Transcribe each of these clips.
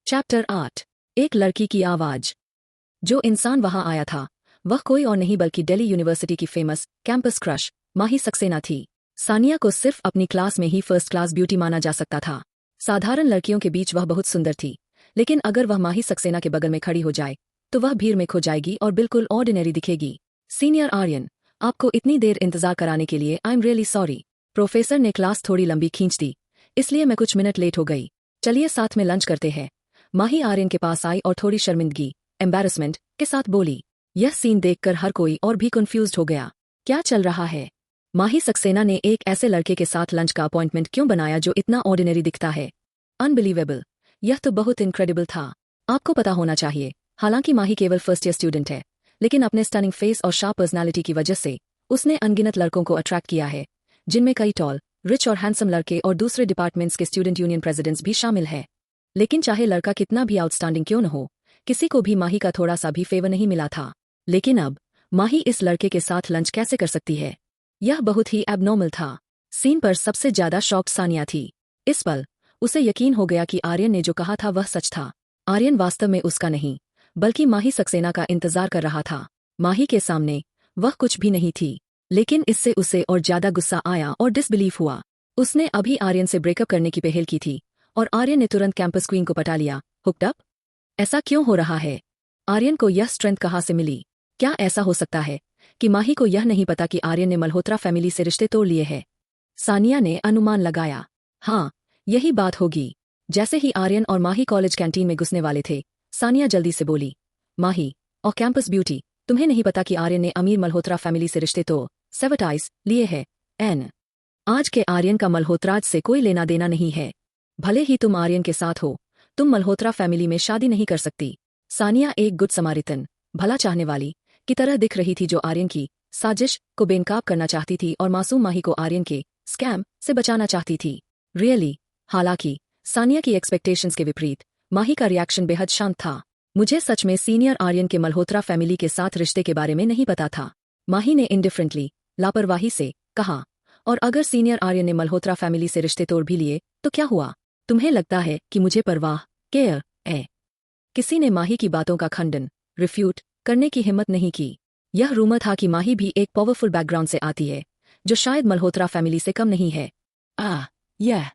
Chapter 8। एक लड़की की आवाज। जो इंसान वहां आया था वह कोई और नहीं बल्कि दिल्ली यूनिवर्सिटी की फेमस कैंपस क्रश माही सक्सेना थी। सानिया को सिर्फ अपनी क्लास में ही फर्स्ट क्लास ब्यूटी माना जा सकता था। साधारण लड़कियों के बीच वह बहुत सुंदर थी, लेकिन अगर वह माही सक्सेना के बगल में खड़ी हो जाए तो वह भीड़ में खो जाएगी और बिल्कुल ऑर्डिनरी दिखेगी। सीनियर आर्यन, आपको इतनी देर इंतजार कराने के लिए I am really sorry. Professor ने क्लास थोड़ी लंबी खींच दी, इसलिए मैं कुछ मिनट लेट हो गई। चलिए साथ में लंच करते हैं। माही आर्यन के पास आई और थोड़ी शर्मिंदगी एम्बैरसमेंट के साथ बोली। यह सीन देखकर हर कोई और भी कंफ्यूज्ड हो गया। क्या चल रहा है? माही सक्सेना ने एक ऐसे लड़के के साथ लंच का अपॉइंटमेंट क्यों बनाया जो इतना ऑर्डिनरी दिखता है? अनबिलीवेबल, यह तो बहुत इनक्रेडिबल था। आपको पता होना चाहिए, हालांकि माही केवल फर्स्ट ईयर स्टूडेंट है, लेकिन अपने स्टनिंग फेस और शार्प पर्सनालिटी की वजह से उसने अनगिनत लड़कों को अट्रैक्ट किया है, जिनमें कई टॉल, रिच और हैंडसम लड़के और दूसरे डिपार्टमेंट्स के स्टूडेंट यूनियन प्रेसिडेंट्स भी शामिल है। लेकिन चाहे लड़का कितना भी आउटस्टैंडिंग क्यों न हो, किसी को भी माही का थोड़ा सा भी फेवर नहीं मिला था। लेकिन अब माही इस लड़के के साथ लंच कैसे कर सकती है? यह बहुत ही एबनॉर्मल था। सीन पर सबसे ज्यादा शॉक्ड सानिया थी। इस पल उसे यकीन हो गया कि आर्यन ने जो कहा था वह सच था। आर्यन वास्तव में उसका नहीं, बल्कि माही सक्सेना का इंतजार कर रहा था। माही के सामने वह कुछ भी नहीं थी, लेकिन इससे उसे और ज्यादा गुस्सा आया और डिसबिलीफ हुआ। उसने अभी आर्यन से ब्रेकअप करने की पहल की थी और आर्यन ने तुरंत कैंपस क्वीन को पटा लिया। Hooked up? ऐसा क्यों हो रहा है? आर्यन को यह स्ट्रेंथ कहाँ से मिली? क्या ऐसा हो सकता है कि माही को यह नहीं पता कि आर्यन ने मल्होत्रा फैमिली से रिश्ते तोड़ लिए हैं? सानिया ने अनुमान लगाया। हाँ, यही बात होगी। जैसे ही आर्यन और माही कॉलेज कैंटीन में घुसने वाले थे, सानिया जल्दी से बोली, माही और कैंपस ब्यूटी, तुम्हें नहीं पता कि आर्यन ने अमीर मल्होत्रा फैमिली से रिश्ते तो सेवटाइज लिए हैं? एन आज के आर्यन का मल्होत्राज से कोई लेना देना नहीं है। भले ही तुम आर्यन के साथ हो, तुम मल्होत्रा फैमिली में शादी नहीं कर सकती। सानिया एक गुड समारितन, भला चाहने वाली की तरह दिख रही थी, जो आर्यन की साजिश को बेनकाब करना चाहती थी और मासूम माही को आर्यन के स्कैम से बचाना चाहती थी। रियली? हालांकि सानिया की एक्सपेक्टेशंस के विपरीत माही का रिएक्शन बेहद शांत था। मुझे सच में सीनियर आर्यन के मल्होत्रा फैमिली के साथ रिश्ते के बारे में नहीं पता था, माही ने इंडिफरेंटली, लापरवाही से कहा। और अगर सीनियर आर्यन ने मल्होत्रा फैमिली से रिश्ते तोड़ भी लिए तो क्या हुआ? तुम्हें लगता है कि मुझे परवाह केयर है? किसी ने माही की बातों का खंडन, रिफ्यूट करने की हिम्मत नहीं की। यह रूमर था कि माही भी एक पावरफुल बैकग्राउंड से आती है, जो शायद मल्होत्रा फैमिली से कम नहीं है। यह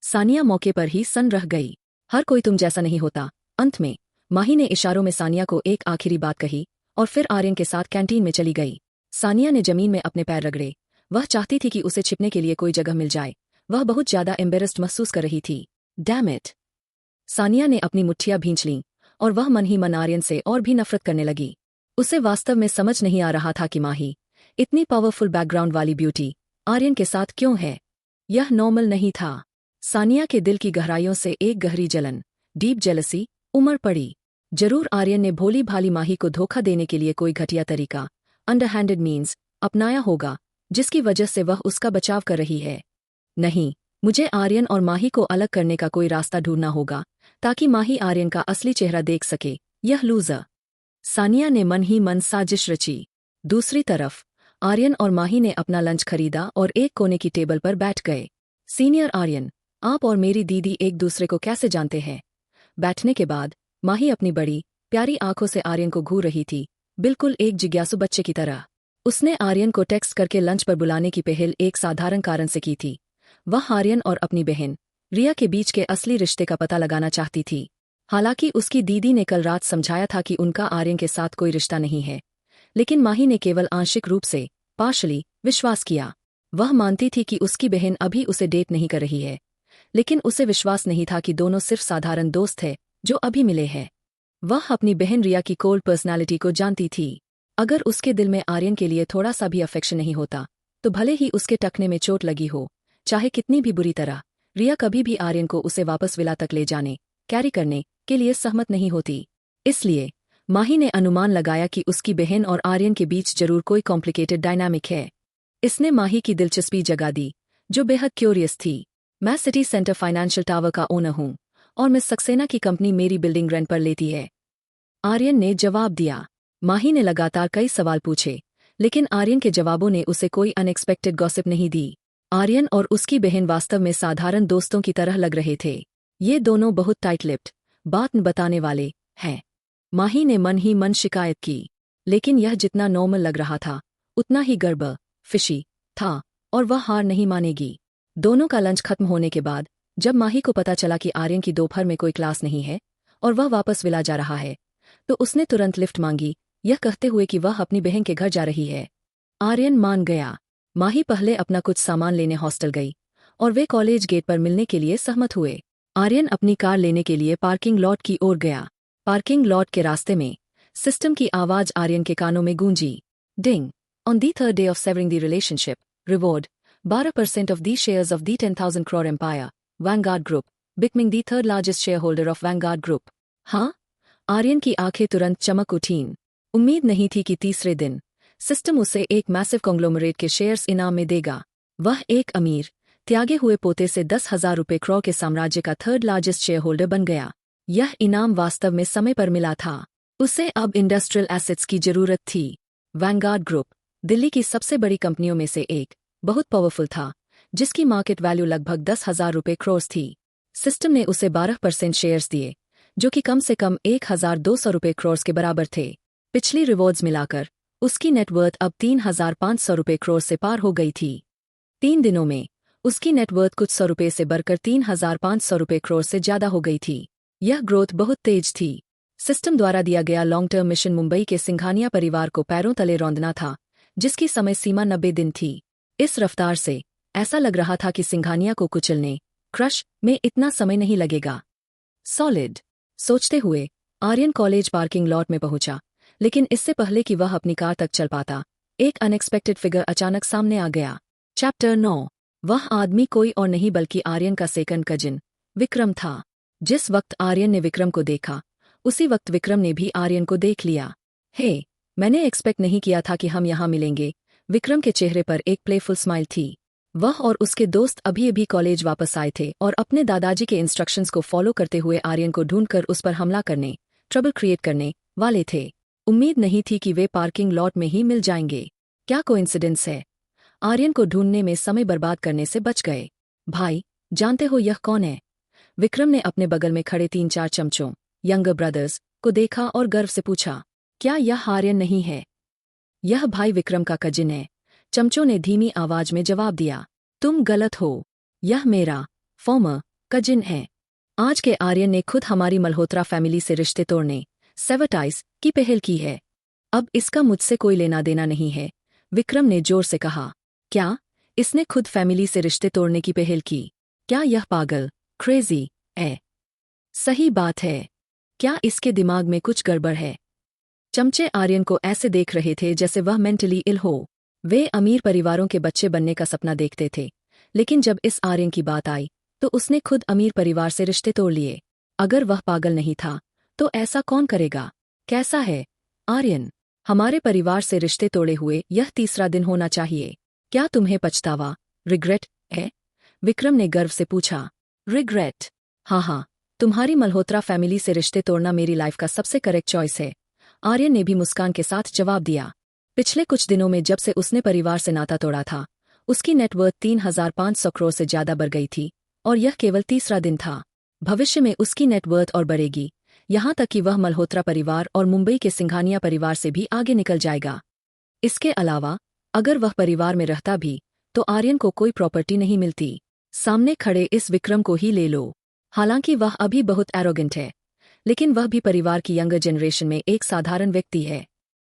सानिया मौके पर ही सन रह गई। हर कोई तुम जैसा नहीं होता। अंत में माही ने इशारों में सानिया को एक आखिरी बात कही और फिर आर्यन के साथ कैंटीन में चली गई। सानिया ने जमीन में अपने पैर रगड़े। वह चाहती थी कि उसे छिपने के लिए कोई जगह मिल जाए। वह बहुत ज्यादा एम्बेरस्ड महसूस कर रही थी। Damn it! सानिया ने अपनी मुट्ठियां भींच लीं और वह मन ही मन आर्यन से और भी नफरत करने लगी। उसे वास्तव में समझ नहीं आ रहा था कि माही, इतनी पावरफुल बैकग्राउंड वाली ब्यूटी, आर्यन के साथ क्यों है। यह नॉर्मल नहीं था। सानिया के दिल की गहराइयों से एक गहरी जलन, डीप जेलसी, उमड़ पड़ी। जरूर आर्यन ने भोली भाली माही को धोखा देने के लिए कोई घटिया तरीका, अंडरहैंडेड मीन्स, अपनाया होगा, जिसकी वजह से वह उसका बचाव कर रही है। नहीं, मुझे आर्यन और माही को अलग करने का कोई रास्ता ढूंढना होगा, ताकि माही आर्यन का असली चेहरा देख सके। यह लूजर! सानिया ने मन ही मन साजिश रची। दूसरी तरफ आर्यन और माही ने अपना लंच खरीदा और एक कोने की टेबल पर बैठ गए। सीनियर आर्यन, आप और मेरी दीदी एक दूसरे को कैसे जानते हैं? बैठने के बाद माही अपनी बड़ी प्यारी आंखों से आर्यन को घूर रही थी, बिल्कुल एक जिज्ञासु बच्चे की तरह। उसने आर्यन को टेक्स्ट करके लंच पर बुलाने की पहल एक साधारण कारण से की थी। वह आर्यन और अपनी बहन रिया के बीच के असली रिश्ते का पता लगाना चाहती थी। हालांकि उसकी दीदी ने कल रात समझाया था कि उनका आर्यन के साथ कोई रिश्ता नहीं है, लेकिन माही ने केवल आंशिक रूप से, पार्शली, विश्वास किया। वह मानती थी कि उसकी बहन अभी उसे डेट नहीं कर रही है, लेकिन उसे विश्वास नहीं था कि दोनों सिर्फ साधारण दोस्त हैं जो अभी मिले हैं। वह अपनी बहन रिया की कोल्ड पर्सनालिटी को जानती थी। अगर उसके दिल में आर्यन के लिए थोड़ा सा भी अफेक्शन नहीं होता, तो भले ही उसके टखने में चोट लगी हो, चाहे कितनी भी बुरी तरह, रिया कभी भी आर्यन को उसे वापस विला तक ले जाने, कैरी करने के लिए सहमत नहीं होती। इसलिए माही ने अनुमान लगाया कि उसकी बहन और आर्यन के बीच जरूर कोई कॉम्प्लिकेटेड डायनामिक है। इसने माही की दिलचस्पी जगा दी, जो बेहद क्यूरियस थी। मैं सिटी सेंटर फाइनेंशियल टावर का ओनर हूँ और मिस सक्सेना की कंपनी मेरी बिल्डिंग रेंट पर लेती है, आर्यन ने जवाब दिया। माही ने लगातार कई सवाल पूछे, लेकिन आर्यन के जवाबों ने उसे कोई अनएक्सपेक्टेड गॉसिप नहीं दी। आर्यन और उसकी बहन वास्तव में साधारण दोस्तों की तरह लग रहे थे। ये दोनों बहुत टाइट लिप्ड, बात न बताने वाले हैं। माही ने मन ही मन शिकायत की, लेकिन यह जितना नॉर्मल लग रहा था उतना ही गड़बड़ फिशी था, और वह हार नहीं मानेगी। दोनों का लंच खत्म होने के बाद जब माही को पता चला कि आर्यन की दोपहर में कोई क्लास नहीं है और वह वापस विला जा रहा है, तो उसने तुरंत लिफ्ट मांगी, यह कहते हुए कि वह अपनी बहन के घर जा रही है। आर्यन मान गया। माही पहले अपना कुछ सामान लेने हॉस्टल गई और वे कॉलेज गेट पर मिलने के लिए सहमत हुए। आर्यन अपनी कार लेने के लिए पार्किंग लॉट की ओर गया। पार्किंग लॉट के रास्ते में सिस्टम की आवाज आर्यन के कानों में गूंजी। Ding! On the third day of severing the relationship, reward 12% of the shares of the 10,000 crore empire, Vanguard Group, becoming the third largest shareholder of Vanguard Group. हाँ? आर्यन की आंखें तुरंत चमक उठीं। उम्मीद नहीं थी कि तीसरे दिन सिस्टम उसे एक मैसिव कॉन्ग्लोमरेट के शेयर्स इनाम में देगा। वह एक अमीर, त्यागे हुए पोते से 10,000 रुपये करोड़ के साम्राज्य का थर्ड लार्जेस्ट शेयर होल्डर बन गया। यह इनाम वास्तव में समय पर मिला था। उसे अब इंडस्ट्रियल एसेट्स की जरूरत थी। वैंगार्ड ग्रुप दिल्ली की सबसे बड़ी कंपनियों में से एक, बहुत पावरफुल था, जिसकी मार्केट वैल्यू लगभग 10,000 रुपये करोड़ थी। सिस्टम ने उसे 12% शेयर्स दिए, जो कि कम से कम 1,200 रुपये करोड़ के बराबर थे। पिछली रिवॉर्ड्स मिलाकर उसकी नेटवर्थ अब 3,500 रुपये करोड़ से पार हो गई थी। 3 दिनों में उसकी नेटवर्थ कुछ 100 रुपये से बढ़कर 3,500 रुपये करोड़ से ज्यादा हो गई थी। यह ग्रोथ बहुत तेज थी। सिस्टम द्वारा दिया गया लॉन्ग टर्म मिशन मुंबई के सिंघानिया परिवार को पैरों तले रौंदना था, जिसकी समय सीमा 90 दिन थी। इस रफ्तार से ऐसा लग रहा था कि सिंघानिया को कुचलने, क्रश में इतना समय नहीं लगेगा। सॉलिड सोचते हुए आर्यन कॉलेज पार्किंग लॉट में पहुंचा, लेकिन इससे पहले कि वह अपनी कार तक चल पाता, एक अनएक्सपेक्टेड फिगर अचानक सामने आ गया। चैप्टर 9। वह आदमी कोई और नहीं बल्कि आर्यन का सेकंड कजिन विक्रम था। जिस वक्त आर्यन ने विक्रम को देखा, उसी वक्त विक्रम ने भी आर्यन को देख लिया। हे, मैंने एक्सपेक्ट नहीं किया था कि हम यहाँ मिलेंगे। विक्रम के चेहरे पर एक प्लेफुल स्माइल थी। वह और उसके दोस्त अभी अभी कॉलेज वापस आए थे और अपने दादाजी के इंस्ट्रक्शंस को फॉलो करते हुए आर्यन को ढूंढकर उस पर हमला करने, ट्रबल क्रिएट करने वाले थे। उम्मीद नहीं थी कि वे पार्किंग लॉट में ही मिल जाएंगे। क्या कोइंसिडेंस है? आर्यन को ढूंढने में समय बर्बाद करने से बच गए। भाई, जानते हो यह कौन है? विक्रम ने अपने बगल में खड़े 3-4 चमचों, यंगर ब्रदर्स, को देखा और गर्व से पूछा, क्या यह आर्यन नहीं है? यह भाई विक्रम का कजिन है, चमचों ने धीमी आवाज में जवाब दिया। तुम गलत हो। यह मेरा फॉर्मर कजिन है। आज के आर्यन ने खुद हमारी मल्होत्रा फैमिली से रिश्ते तोड़ने, सेवरटाइज की पहल की है। अब इसका मुझसे कोई लेना देना नहीं है, विक्रम ने जोर से कहा। क्या? इसने खुद फैमिली से रिश्ते तोड़ने की पहल की? क्या यह पागल, क्रेजी है? सही बात है। क्या इसके दिमाग में कुछ गड़बड़ है? चमचे आर्यन को ऐसे देख रहे थे जैसे वह मेंटली इल हो। वे अमीर परिवारों के बच्चे बनने का सपना देखते थे, लेकिन जब इस आर्यन की बात आई तो उसने खुद अमीर परिवार से रिश्ते तोड़ लिए। अगर वह पागल नहीं था तो ऐसा कौन करेगा? कैसा है आर्यन? हमारे परिवार से रिश्ते तोड़े हुए यह तीसरा दिन होना चाहिए। क्या तुम्हें पछतावा, रिग्रेट है? विक्रम ने गर्व से पूछा। रिग्रेट? हाँ, तुम्हारी मल्होत्रा फैमिली से रिश्ते तोड़ना मेरी लाइफ का सबसे करेक्ट चॉइस है, आर्यन ने भी मुस्कान के साथ जवाब दिया। पिछले कुछ दिनों में जब से उसने परिवार से नाता तोड़ा था, उसकी नेटवर्थ 3,500 करोड़ से ज्यादा बढ़ गई थी, और यह केवल तीसरा दिन था। भविष्य में उसकी नेटवर्थ और बढ़ेगी, यहाँ तक कि वह मल्होत्रा परिवार और मुंबई के सिंघानिया परिवार से भी आगे निकल जाएगा। इसके अलावा अगर वह परिवार में रहता भी तो आर्यन को कोई प्रॉपर्टी नहीं मिलती। सामने खड़े इस विक्रम को ही ले लो। हालांकि वह अभी बहुत एरोगेंट है, लेकिन वह भी परिवार की यंगर जनरेशन में एक साधारण व्यक्ति है।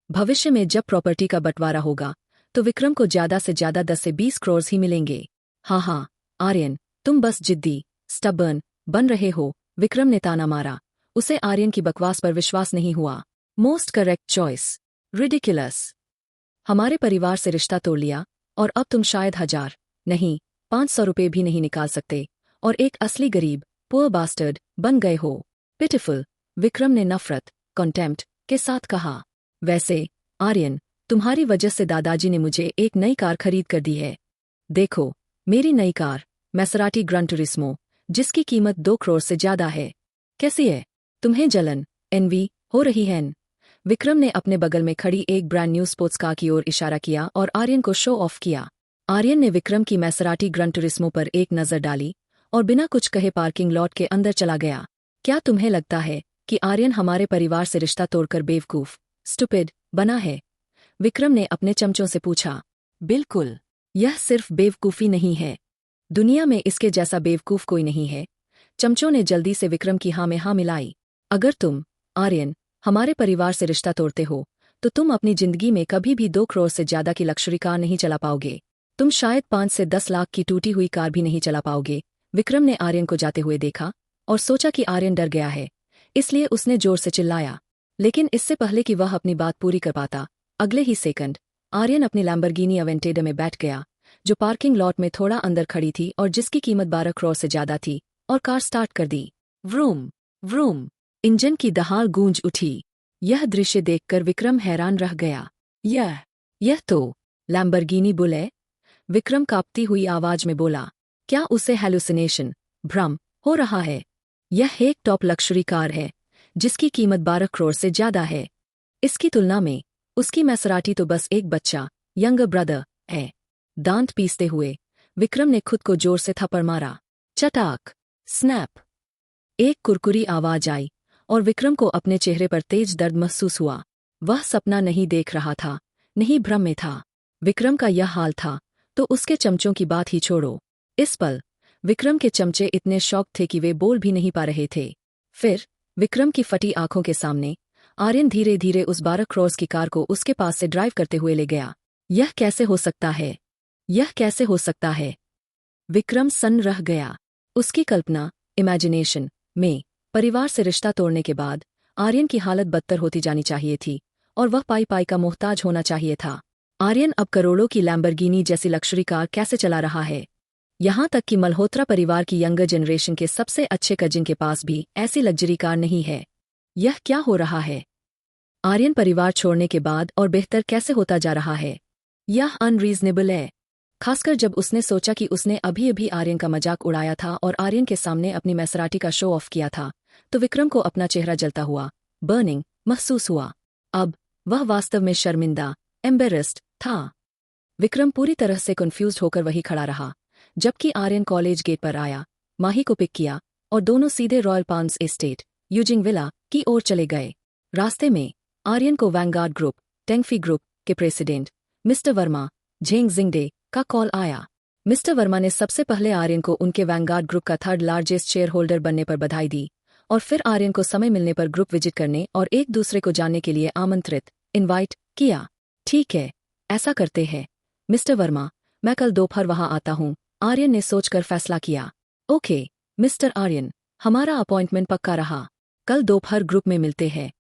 भविष्य में जब प्रॉपर्टी का बंटवारा होगा तो विक्रम को ज्यादा से ज्यादा 10 से 20 करोड़ ही मिलेंगे। हाँ, आर्यन, तुम बस जिद्दी, स्टबर्न बन रहे हो, विक्रम ने ताना मारा। उसे आर्यन की बकवास पर विश्वास नहीं हुआ। Most correct choice. रिडिकुलस। हमारे परिवार से रिश्ता तोड़ लिया और अब तुम शायद 1,000 नहीं 500 रुपये भी नहीं निकाल सकते और एक असली गरीब, पुअर बास्टर्ड बन गए हो। पिटिफुल, विक्रम ने नफरत, कॉन्टेम्प्ट के साथ कहा। वैसे आर्यन, तुम्हारी वजह से दादाजी ने मुझे एक नई कार खरीद कर दी है। देखो, मेरी नई कार, मैसेराटी ग्रैंड टूरिस्मो, जिसकी कीमत 2 करोड़ से ज्यादा है। कैसी है? तुम्हें जलन, एनवी हो रही है? विक्रम ने अपने बगल में खड़ी एक ब्रांड न्यू स्पोर्ट्स कार की ओर इशारा किया और आर्यन को शो ऑफ किया। आर्यन ने विक्रम की मैसेराटी ग्रैंड टूरिस्मो पर एक नजर डाली और बिना कुछ कहे पार्किंग लॉट के अंदर चला गया। क्या तुम्हें लगता है कि आर्यन हमारे परिवार से रिश्ता तोड़कर बेवकूफ, स्टुपिड, बना है? विक्रम ने अपने चमचों से पूछा। बिल्कुल। यह सिर्फ बेवकूफी नहीं है। दुनिया में इसके जैसा बेवकूफ कोई नहीं है। चमचों ने जल्दी से विक्रम की हाँ में हाँ मिलाई। अगर तुम, आर्यन, हमारे परिवार से रिश्ता तोड़ते हो, तो तुम अपनी जिंदगी में कभी भी 2 करोड़ से ज्यादा की लग्जरी कार नहीं चला पाओगे। तुम शायद 5 से 10 लाख की टूटी हुई कार भी नहीं चला पाओगे। विक्रम ने आर्यन को जाते हुए देखा और सोचा कि आर्यन डर गया है, इसलिए उसने जोर से चिल्लाया। लेकिन इससे पहले कि वह अपनी बात पूरी कर पाता, अगले ही सेकंड आर्यन अपनी लैम्बोर्गिनी अवेंटेडर में बैठ गया, जो पार्किंग लॉट में थोड़ा अंदर खड़ी थी और जिसकी कीमत 12 करोड़ से ज्यादा थी, और कार स्टार्ट कर दी। व्रूम व्रूम, इंजन की दहाड़ गूंज उठी। यह दृश्य देखकर विक्रम हैरान रह गया। यह तो लैम्बोर्गिनी बुल है। विक्रम कांपती हुई आवाज में बोला। क्या उसे हैलुसिनेशन, भ्रम, हो रहा है? यह एक टॉप लक्जरी कार है, जिसकी कीमत 12 करोड़ से ज्यादा है। इसकी तुलना में उसकी मैसराटी तो बस एक बच्चा, यंगर ब्रदर, है। दांत पीसते हुए विक्रम ने खुद को जोर से थप्पड़ मारा। चटाक, स्नैप। एक कुरकुरी आवाज आई और विक्रम को अपने चेहरे पर तेज दर्द महसूस हुआ। वह सपना नहीं देख रहा था, नहीं भ्रम में था। विक्रम का यह हाल था तो उसके चमचों की बात ही छोड़ो। इस पल विक्रम के चमचे इतने शॉक थे कि वे बोल भी नहीं पा रहे थे। फिर विक्रम की फटी आंखों के सामने आर्यन धीरे धीरे उस 12 करोड़ की कार को उसके पास से ड्राइव करते हुए ले गया। यह कैसे हो सकता है? यह कैसे हो सकता है? विक्रम सन्न रह गया। उसकी कल्पना, इमेजिनेशन में परिवार से रिश्ता तोड़ने के बाद आर्यन की हालत बदतर होती जानी चाहिए थी और वह पाई पाई का मोहताज होना चाहिए था। आर्यन अब करोड़ों की लैम्बोर्गिनी जैसी लक्जरी कार कैसे चला रहा है? यहां तक कि मल्होत्रा परिवार की यंगर जनरेशन के सबसे अच्छे कजिन के पास भी ऐसी लग्जरी कार नहीं है। यह क्या हो रहा है? आर्यन परिवार छोड़ने के बाद और बेहतर कैसे होता जा रहा है? यह अनरीजनेबल है, खासकर जब उसने सोचा कि उसने अभी अभी आर्यन का मजाक उड़ाया था और आर्यन के सामने अपनी मैसराटी का शो ऑफ किया था, तो विक्रम को अपना चेहरा जलता हुआ, बर्निंग, महसूस हुआ। अब वह वास्तव में शर्मिंदा, एम्बेरस्ड था। विक्रम पूरी तरह से कंफ्यूज्ड होकर वहीं खड़ा रहा, जबकि आर्यन कॉलेज गेट पर आया, माही को पिक किया और दोनों सीधे royal palms estate, using villa की ओर चले गए। रास्ते में आर्यन को वैंगार्ड ग्रुप, टेंगफी ग्रुप के president mister Verma, Zheng Jingade का कॉल आया। मिस्टर वर्मा ने सबसे पहले आर्यन को उनके वैंगार्ड ग्रुप का 3rd लार्जेस्ट शेयर होल्डर बनने पर बधाई दी और फिर आर्यन को समय मिलने पर ग्रुप विजिट करने और एक दूसरे को जानने के लिए आमंत्रित, इनवाइट किया। ठीक है, ऐसा करते हैं मिस्टर वर्मा, मैं कल दोपहर वहां आता हूं, आर्यन ने सोचकर फैसला किया। ओके मिस्टर आर्यन, हमारा अपॉइंटमेंट पक्का रहा। कल दोपहर ग्रुप में मिलते हैं।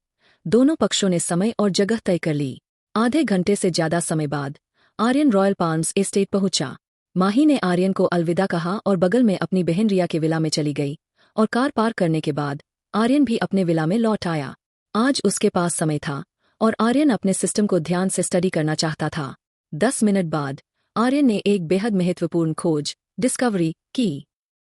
दोनों पक्षों ने समय और जगह तय कर ली। आधे घंटे से ज्यादा समय बाद आर्यन रॉयल पाल्म्स एस्टेट पहुंचा। माही ने आर्यन को अलविदा कहा और बगल में अपनी बहन रिया के विला में चली गई और कार पार्क करने के बाद आर्यन भी अपने विला में लौट आया। आज उसके पास समय था और आर्यन अपने सिस्टम को ध्यान से स्टडी करना चाहता था। 10 मिनट बाद आर्यन ने एक बेहद महत्वपूर्ण खोज, डिस्कवरी की।